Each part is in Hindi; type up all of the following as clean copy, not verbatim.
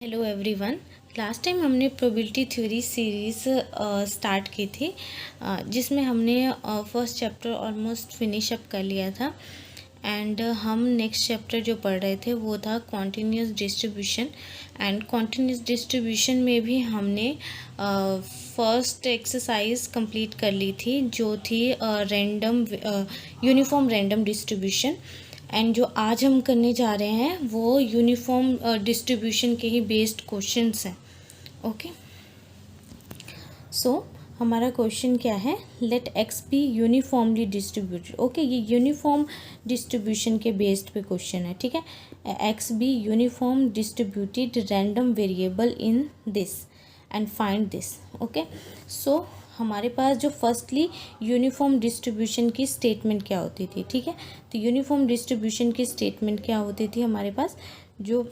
Hello everyone. लास्ट टाइम हमने प्रोबेबिलिटी थ्योरी सीरीज़ स्टार्ट की थी, जिसमें हमने first chapter almost finish up कर लिया था। एंड हम नेक्स्ट चैप्टर जो पढ़ रहे थे वो था continuous distribution. And continuous distribution में भी हमने फर्स्ट एक्सरसाइज कंप्लीट कर ली थी, जो थी random uniform random distribution. And जो आज हम करने जा रहे हैं वो यूनिफॉर्म डिस्ट्रीब्यूशन के ही बेस्ड क्वेश्चंस हैं। ओके, सो हमारा क्वेश्चन क्या है, let X be uniformly distributed. Okay, ये यूनिफॉर्म डिस्ट्रीब्यूशन के बेस्ड पे क्वेश्चन है। ठीक है, X be uniform distributed random variable in this and find this. Okay, so हमारे पास जो फर्स्टली यूनिफॉर्म डिस्ट्रीब्यूशन की स्टेटमेंट क्या होती थी। ठीक है, तो यूनिफॉर्म डिस्ट्रीब्यूशन की स्टेटमेंट क्या होती थी हमारे पास, जो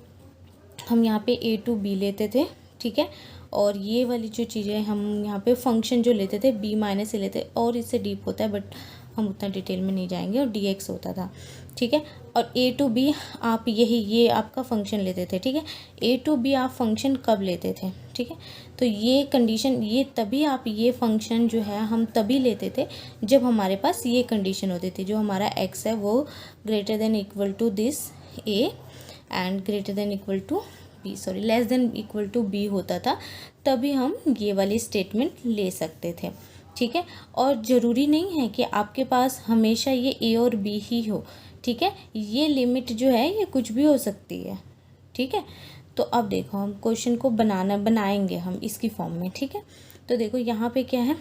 हम यहाँ पे ए टू बी लेते थे। ठीक है, और ये वाली जो चीज़ें हम यहाँ पे फंक्शन जो लेते थे बी माइनस से लेते, और इससे डीप होता है बट हम उतना डिटेल में नहीं जाएंगे, और डी एक्स होता था। ठीक है, और ए टू बी आप ये आपका फंक्शन लेते थे। ठीक है, ए टू बी आप फंक्शन कब लेते थे। ठीक है, तो ये कंडीशन, ये तभी आप ये फंक्शन जो है हम तभी लेते थे जब हमारे पास ये कंडीशन होती थी, जो हमारा एक्स है वो greater than equal to this A and greater than equal to B, sorry less than equal to B होता था, तभी हम ये वाली स्टेटमेंट ले सकते थे। ठीक है, और ज़रूरी नहीं है कि आपके पास हमेशा ये ए और बी ही हो। ठीक है, ये लिमिट जो है ये कुछ भी हो सकती है। ठीक है, तो अब देखो हम क्वेश्चन को बनाएंगे हम इसकी फॉर्म में। ठीक है, तो देखो यहाँ पे क्या है,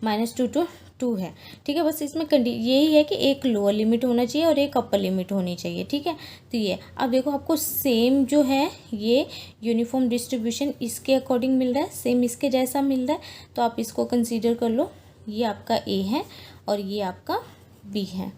-2 to 2 है। ठीक है, बस इसमें यही है कि एक लोअर लिमिट होना चाहिए और एक अपर लिमिट होनी चाहिए। ठीक है, तो ये अब देखो आपको सेम जो है ये यूनिफॉर्म डिस्ट्रीब्यूशन इसके अकॉर्डिंग मिल रहा है, सेम इसके जैसा मिल रहा है, तो आप इसको कंसीडर कर लो। ये आपका ए है और ये आपका बी है।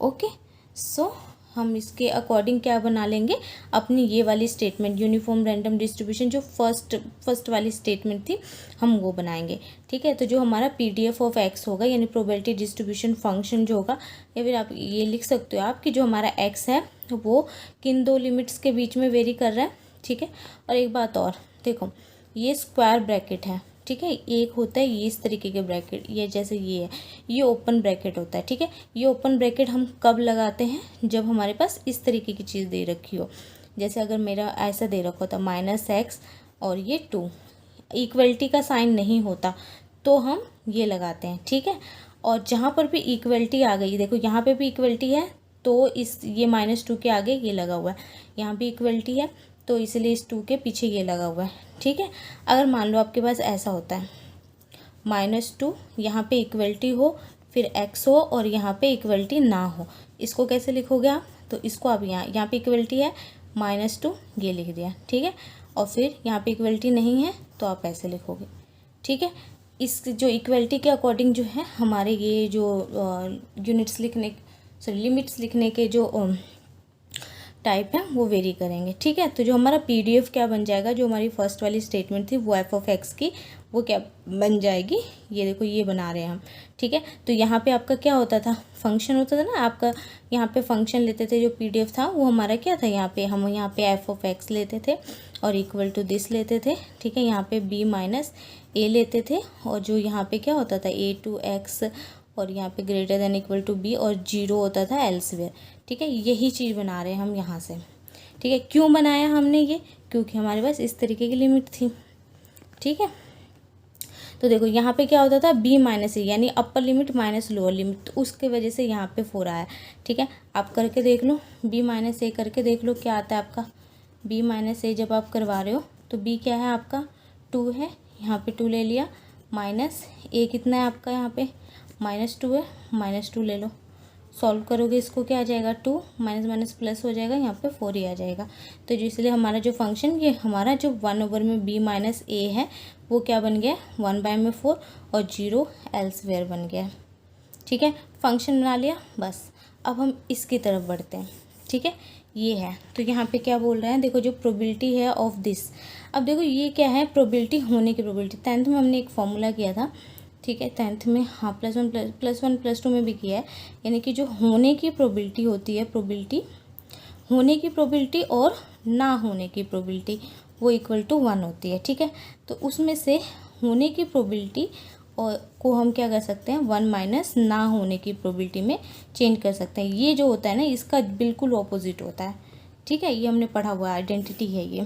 ओके, सो हम इसके अकॉर्डिंग क्या बना लेंगे, अपनी ये वाली स्टेटमेंट यूनिफॉर्म रैंडम डिस्ट्रीब्यूशन जो फर्स्ट वाली स्टेटमेंट थी हम वो बनाएंगे। ठीक है, तो जो हमारा पीडीएफ ऑफ एक्स होगा यानी प्रोबेबिलिटी डिस्ट्रीब्यूशन फंक्शन जो होगा, या फिर आप ये लिख सकते हो आप कि जो हमारा एक्स है वो किन दो लिमिट्स के बीच में वेरी कर रहा है। ठीक है, और एक बात और देखो, ये स्क्वायर ब्रैकेट है। ठीक है, एक होता है ये इस तरीके के ब्रैकेट, ये जैसे ये है, ये ओपन ब्रैकेट होता है। ठीक है, ये ओपन ब्रैकेट हम कब लगाते हैं, जब हमारे पास इस तरीके की चीज़ दे रखी हो। जैसे अगर मेरा ऐसा दे रखा होता -x और ये 2, इक्वलिटी का साइन नहीं होता तो हम ये लगाते हैं। ठीक है, और जहाँ पर भी इक्वलिटी आ गई, देखो यहाँ पे भी इक्वलिटी है तो इस ये -2 के आगे ये लगा हुआ है, यहाँ भी इक्वलिटी है तो इसलिए इस 2 के पीछे ये लगा हुआ है। ठीक है, अगर मान लो आपके पास ऐसा होता है -2, यहाँ पे इक्वलिटी हो, फिर x हो और यहाँ पे इक्वलिटी ना हो, इसको कैसे लिखोगे आप, तो इसको आप यहाँ पे इक्वलिटी है -2 ये लिख दिया। ठीक है, और फिर यहाँ पे इक्वलिटी नहीं है तो आप ऐसे लिखोगे। ठीक है, इस जो इक्वलिटी के अकॉर्डिंग जो है हमारे ये जो लिमिट्स लिखने के जो टाइप है वो वेरी करेंगे। ठीक है, तो जो हमारा पीडीएफ क्या बन जाएगा, जो हमारी फर्स्ट वाली स्टेटमेंट थी वो एफ ऑफ एक्स की वो क्या बन जाएगी, ये देखो ये बना रहे हैं हम। ठीक है, तो यहाँ पे आपका क्या होता था, फंक्शन होता था ना आपका, यहाँ पे फंक्शन लेते थे, जो पीडीएफ था वो हमारा क्या था, हम यहाँ पे एफ ऑफ एक्स लेते थे और इक्वल टू दिस लेते थे। ठीक है, यहाँ पे बी माइनस ए लेते थे, और जो यहाँ पे क्या होता था ए टू एक्स, और यहाँ पे greater than equal to B, और 0 होता था एल्सवेयर। ठीक है, यही चीज़ बना रहे हैं हम यहाँ से। ठीक है, क्यों बनाया हमने ये, क्योंकि हमारे पास इस तरीके की लिमिट थी। ठीक है, तो देखो यहाँ पे क्या होता था बी माइनस ए, यानी upper limit minus lower limit, तो उसके वजह से यहाँ पे 4 आया। ठीक है, आप करके देख लो, बी माइनस ए करके देख लो क्या आता है आपका। बी माइनस ए जब आप करवा रहे हो तो बी क्या है आपका 2 है, यहाँ पे 2 ले लिया, माइनस ए कितना है आपका, यहाँ पे -2 है, -2 ले लो, सॉल्व करोगे इसको क्या आ जाएगा 2 माइनस माइनस प्लस हो जाएगा, यहाँ पे 4 ही आ जाएगा। तो जो इसलिए हमारा जो फंक्शन, ये हमारा जो 1/में b माइनस ए है वो क्या बन गया 1/4 और 0 एल्सवेयर बन गया। ठीक है, फंक्शन बना लिया बस। अब हम इसकी तरफ बढ़ते हैं। ठीक है, ये है, तो यहाँ पे क्या बोल रहे हैं, देखो जो प्रोबेबिलिटी है ऑफ दिस। अब देखो ये क्या है, प्रोबेबिलिटी होने की प्रोबेबिलिटी, 10th में हमने एक फॉर्मूला किया था। ठीक है, 10th में, हाँ +1 +2 में भी किया है, यानी कि जो होने की प्रोबेबिलिटी होती है, प्रोबेबिलिटी होने की प्रोबेबिलिटी और ना होने की प्रोबेबिलिटी वो इक्वल टू 1 होती है, ठीक है। तो उसमें से होने की प्रोबेबिलिटी और को हम क्या कर सकते हैं, 1 माइनस ना होने की प्रोबेबिलिटी में चेंज कर सकते हैं। ये जो होता है ना, इसका बिल्कुल ऑपोजिट होता है, ठीक है। ये हमने पढ़ा हुआ आइडेंटिटी है ये।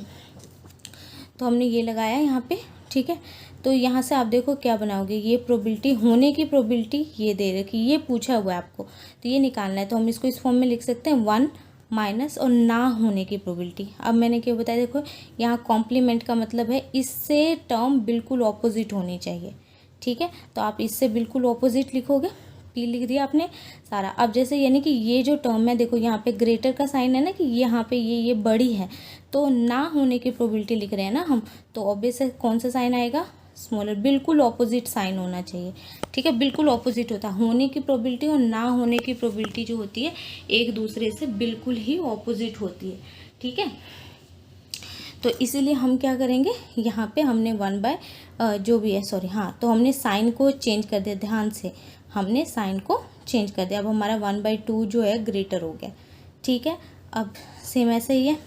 तो हमने ये लगाया यहाँ पे, ठीक है। तो यहाँ से आप देखो क्या बनाओगे, ये प्रोबेबिलिटी, होने की प्रोबेबिलिटी ये दे रखी, ये पूछा हुआ है आपको, तो ये निकालना है। तो हम इसको इस फॉर्म में लिख सकते हैं 1 माइनस और ना होने की प्रोबेबिलिटी। अब मैंने क्या बताया, देखो यहाँ कॉम्प्लीमेंट का मतलब है इससे टर्म बिल्कुल ऑपोजिट होनी चाहिए, ठीक है। तो आप इससे बिल्कुल ऑपोजिट लिखोगे, पी लिख दिया आपने सारा। अब जैसे यानी कि ये जो टर्म है, देखो यहाँ पे ग्रेटर का साइन है ना, कि यहाँ पे ये बड़ी है, तो ना होने की प्रोबेबिलिटी लिख रहे हैं ना हम, तो ऑब्वियस है कौन सा साइन आएगा, स्मॉलर। बिल्कुल ऑपोजिट साइन होना चाहिए, ठीक है। बिल्कुल ऑपोजिट होता है, होने की प्रोबेबिलिटी और ना होने की प्रोबेबिलिटी जो होती है एक दूसरे से बिल्कुल ही ऑपोजिट होती है, ठीक है। तो इसीलिए हम क्या करेंगे, यहाँ पे हमने 1 बाय जो भी है, सॉरी हाँ, तो हमने साइन को चेंज कर दिया, ध्यान से हमने साइन को चेंज कर दिया। अब हमारा 1/2 जो है ग्रेटर हो गया, ठीक है। अब सेम ऐसे ही है।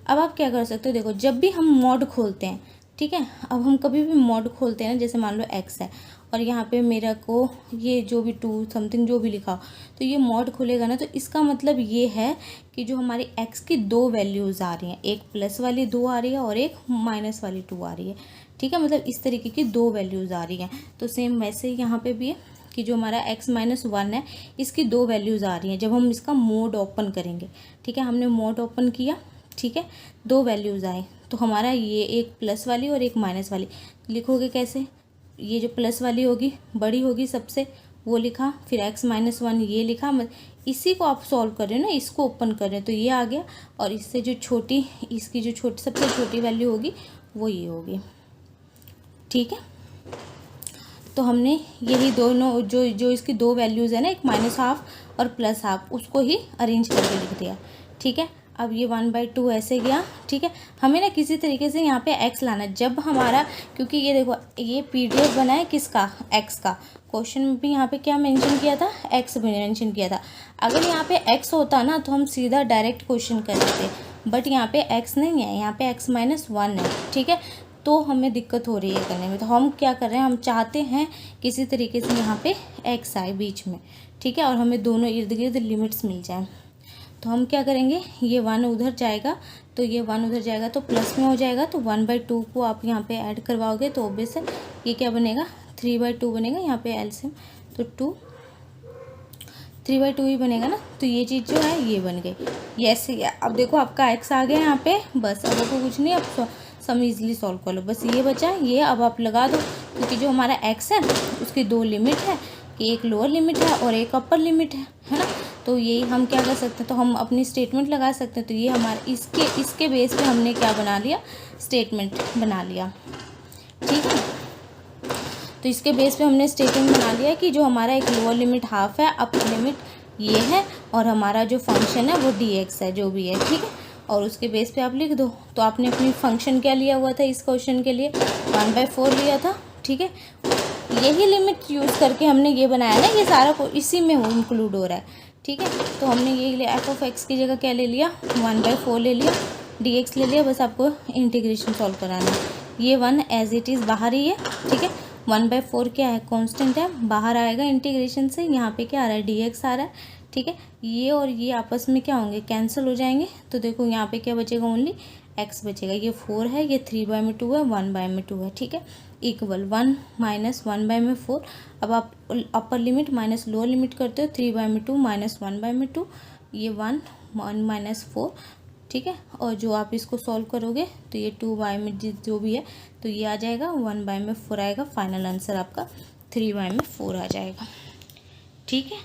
अब आप क्या कर सकते हो, देखो जब भी हम मॉड खोलते हैं, ठीक है, अब हम कभी भी मॉड खोलते हैं ना, जैसे मान लो x है और यहाँ पे मेरा को ये जो भी 2 समथिंग जो भी लिखा हो, तो ये मॉड खुलेगा ना, तो इसका मतलब ये है कि जो हमारी x की 2 वैल्यूज़ आ रही हैं, एक प्लस वाली 2 आ रही है और एक माइनस वाली 2 आ रही है, ठीक है। मतलब इस तरीके की 2 वैल्यूज़ आ रही हैं। तो सेम वैसे ही यहाँ पे भी है कि जो हमारा x माइनस 1 है, इसकी 2 वैल्यूज़ आ रही हैं जब हम इसका मोड ओपन करेंगे, ठीक है। हमने मोड ओपन किया, ठीक है, 2 वैल्यूज़ आए, तो हमारा ये एक प्लस वाली और एक माइनस वाली। लिखोगे कैसे, ये जो प्लस वाली होगी बड़ी होगी सबसे, वो लिखा, फिर x माइनस 1 ये लिखा, इसी को आप सॉल्व कर रहे हो ना, इसको ओपन कर रहे हो, तो ये आ गया। और इससे जो छोटी, इसकी जो छोटी सबसे छोटी वैल्यू होगी वो ये होगी, ठीक है। तो हमने यही दोनों जो इसकी 2 वैल्यूज़ है ना, एक -½ और +½ उसको ही अरेंज करके लिख दिया, ठीक है। अब ये 1/2 ऐसे गया, ठीक है। हमें ना किसी तरीके से यहाँ पे x लाना है, जब हमारा, क्योंकि ये देखो ये PDF बना है किसका, x का। क्वेश्चन में भी यहाँ पे क्या मेंशन किया था, x मेंशन किया था। अगर यहाँ पे x होता ना तो हम सीधा डायरेक्ट क्वेश्चन कर देते, बट यहाँ पे x नहीं है, यहाँ पे x माइनस 1 है, ठीक है। तो हमें दिक्कत हो रही है करने में, तो हम क्या कर रहे हैं, हम चाहते हैं किसी तरीके से यहाँ पे x आए बीच में, ठीक है, और हमें दोनों इर्द गिर्द लिमिट्स मिल जाए। तो हम क्या करेंगे, ये 1 उधर जाएगा, तो ये 1 उधर जाएगा तो प्लस में हो जाएगा, तो 1/2 को आप यहाँ पे ऐड करवाओगे तो ऑब्वियस है ये क्या बनेगा, 3/2 बनेगा। यहाँ पे एलसीएम तो 3/2 ही बनेगा ना, तो ये चीज़ जो है ये बन गई। ऐसे अब देखो आपका x आ गया यहाँ पे, बस अब आपको कुछ नहीं, अब सम ईजिली सॉल्व कर लो, बस ये बचा ये। अब आप लगा दो, क्योंकि जो हमारा x है उसकी 2 लिमिट है, कि एक लोअर लिमिट है और एक अपर लिमिट है ना। तो यही हम क्या कर सकते हैं, तो हम अपनी स्टेटमेंट लगा सकते हैं। तो ये हमारे इसके बेस पे हमने क्या बना लिया, स्टेटमेंट बना लिया, ठीक है। तो इसके बेस पे हमने स्टेटमेंट बना लिया कि जो हमारा एक लोअर लिमिट ½ है, अपर लिमिट ये है, और हमारा जो फंक्शन है वो dx है, जो भी है, ठीक है। और उसके बेस पे आप लिख दो। तो आपने अपनी फंक्शन क्या लिया हुआ था इस क्वेश्चन के लिए, 1/4 लिया था, ठीक है। यही लिमिट यूज़ करके हमने ये बनाया ना, ये सारा को इसी में इंक्लूड हो रहा है, ठीक है। तो हमने ये लिया, f(x) की जगह क्या ले लिया, 1/4 ले लिया, dx ले लिया, बस आपको इंटीग्रेशन सॉल्व कराना है। ये 1 एज इट इज़ बाहर ही है, ठीक है। 1/4 क्या है, कांस्टेंट है, बाहर आएगा इंटीग्रेशन से। यहाँ पे क्या आ रहा है, dx आ रहा है, ठीक है। ये और ये आपस में क्या होंगे, कैंसिल हो जाएंगे। तो देखो यहाँ पे क्या बचेगा, ओनली x बचेगा। ये 4 है, ये 3/2 है, 1/2 है, ठीक है। Equal 1 minus 1/4। अब आप upper limit minus lower limit करते हो, 3/2 माइनस 1/2, ये 1 माइनस 4, ठीक है। और जो आप इसको सॉल्व करोगे तो ये 2y में जो भी है तो ये आ जाएगा, 1/4 आएगा। फाइनल आंसर आपका 3y में 4 आ जाएगा, ठीक है।